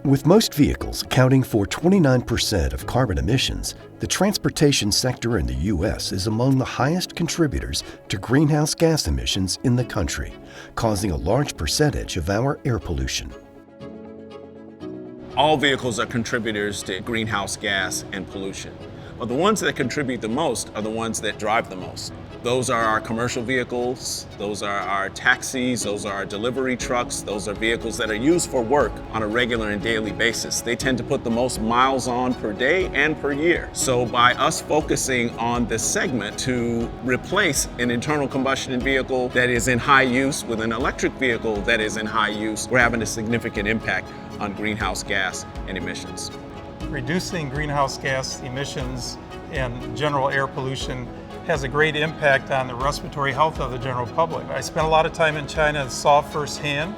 With most vehicles accounting for 29% of carbon emissions, the transportation sector in the U.S. is among the highest contributors to greenhouse gas emissions in the country, causing a large percentage of our air pollution. All vehicles are contributors to greenhouse gas and pollution, but the ones that contribute the most are the ones that drive the most. Those are our commercial vehicles, those are our taxis, those are our delivery trucks, those are vehicles that are used for work on a regular and daily basis. They tend to put the most miles on per day and per year. So by us focusing on this segment to replace an internal combustion vehicle that is in high use with an electric vehicle that is in high use, we're having a significant impact on greenhouse gas and emissions. Reducing greenhouse gas emissions and general air pollution has a great impact on the respiratory health of the general public. I spent a lot of time in China and saw firsthand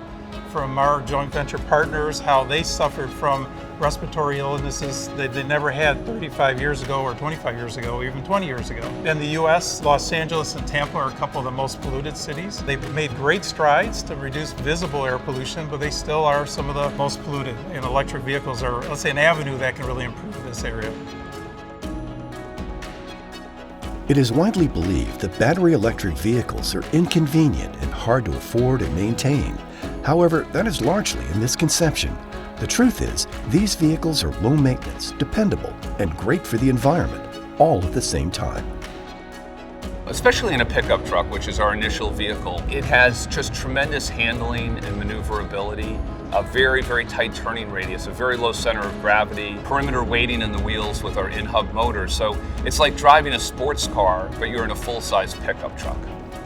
from our joint venture partners how they suffered from respiratory illnesses that they never had 35 years ago or 25 years ago, or even 20 years ago. In the US, Los Angeles and Tampa are a couple of the most polluted cities. They've made great strides to reduce visible air pollution, but they still are some of the most polluted. And electric vehicles are, let's say, an avenue that can really improve this area. It is widely believed that battery electric vehicles are inconvenient and hard to afford and maintain. However, that is largely a misconception. The truth is, these vehicles are low maintenance, dependable, and great for the environment, all at the same time. Especially in a pickup truck, which is our initial vehicle, it has just tremendous handling and maneuverability, a very, very tight turning radius, a very low center of gravity, perimeter weighting in the wheels with our in-hub motors. So it's like driving a sports car, but you're in a full-size pickup truck.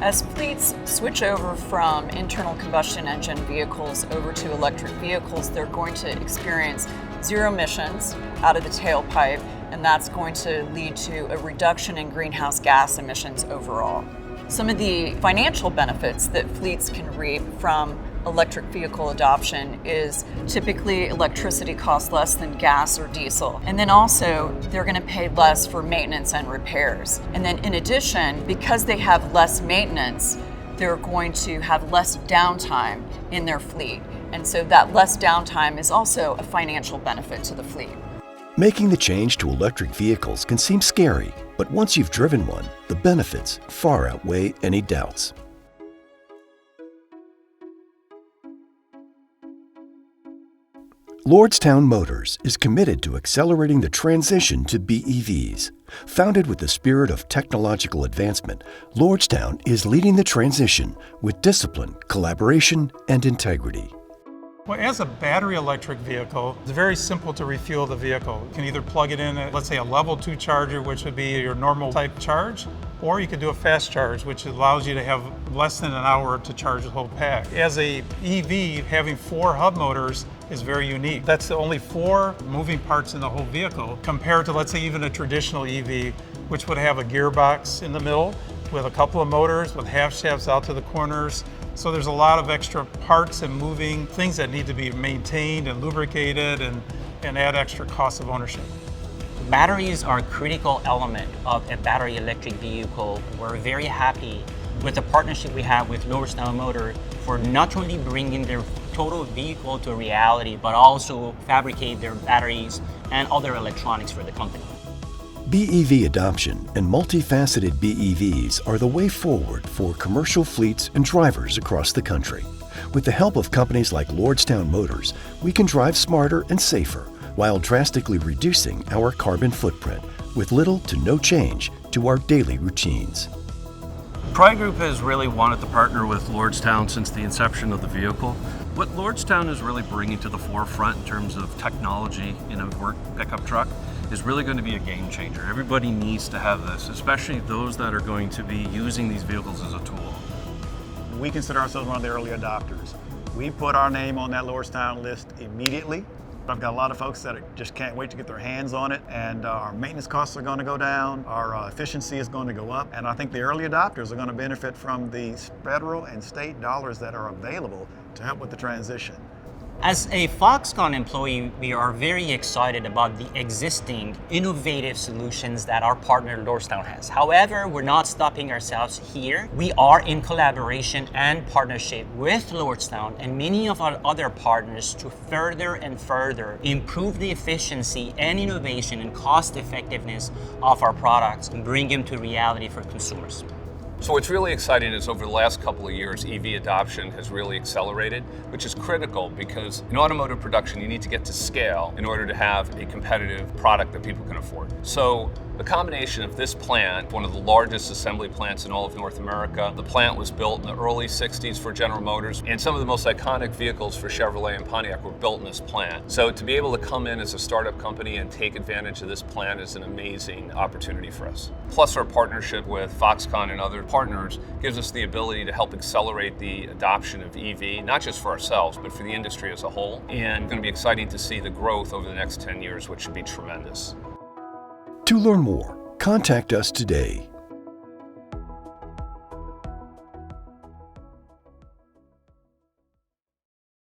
As fleets switch over from internal combustion engine vehicles over to electric vehicles, they're going to experience zero emissions out of the tailpipe, and that's going to lead to a reduction in greenhouse gas emissions overall. Some of the financial benefits that fleets can reap from electric vehicle adoption is typically electricity costs less than gas or diesel. And then also they're going to pay less for maintenance and repairs. And then in addition, because they have less maintenance, they're going to have less downtime in their fleet. And so that less downtime is also a financial benefit to the fleet. Making the change to electric vehicles can seem scary, but once you've driven one, the benefits far outweigh any doubts. Lordstown Motors is committed to accelerating the transition to BEVs. Founded with the spirit of technological advancement, Lordstown is leading the transition with discipline, collaboration, and integrity. Well, as a battery electric vehicle, it's very simple to refuel the vehicle. You can either plug it in at, let's say, a level 2 charger, which would be your normal type charge, or you could do a fast charge, which allows you to have less than an hour to charge the whole pack. As a EV, having 4 hub motors is very unique. That's the only 4 moving parts in the whole vehicle, compared to, let's say, even a traditional EV, which would have a gearbox in the middle with a couple of motors with half shafts out to the corners. So there's a lot of extra parts and moving things that need to be maintained and lubricated and add extra cost of ownership. Batteries are a critical element of a battery electric vehicle. We're very happy with the partnership we have with Lordstown Motors for not only bringing their total vehicle to reality, but also fabricate their batteries and other electronics for the company. BEV adoption and multifaceted BEVs are the way forward for commercial fleets and drivers across the country. With the help of companies like Lordstown Motors, we can drive smarter and safer while drastically reducing our carbon footprint with little to no change to our daily routines. Pride Group has really wanted to partner with Lordstown since the inception of the vehicle. What Lordstown is really bringing to the forefront in terms of technology in a work pickup truck is really going to be a game changer. Everybody needs to have this, especially those that are going to be using these vehicles as a tool. We consider ourselves one of the early adopters. We put our name on that Lordstown list immediately. I've got a lot of folks that just can't wait to get their hands on it, and our maintenance costs are going to go down, our efficiency is going to go up, and I think the early adopters are going to benefit from the federal and state dollars that are available to help with the transition. As a Foxconn employee, we are very excited about the existing innovative solutions that our partner Lordstown has. However, we're not stopping ourselves here. We are in collaboration and partnership with Lordstown and many of our other partners to further and further improve the efficiency and innovation and cost effectiveness of our products and bring them to reality for consumers. So what's really exciting is over the last couple of years, EV adoption has really accelerated, which is critical because in automotive production, you need to get to scale in order to have a competitive product that people can afford. So the combination of this plant, one of the largest assembly plants in all of North America, the plant was built in the early 60s for General Motors, and some of the most iconic vehicles for Chevrolet and Pontiac were built in this plant. So to be able to come in as a startup company and take advantage of this plant is an amazing opportunity for us. Plus our partnership with Foxconn and other partners gives us the ability to help accelerate the adoption of EV, not just for ourselves, but for the industry as a whole. And it's going to be exciting to see the growth over the next 10 years, which should be tremendous. To learn more, contact us today.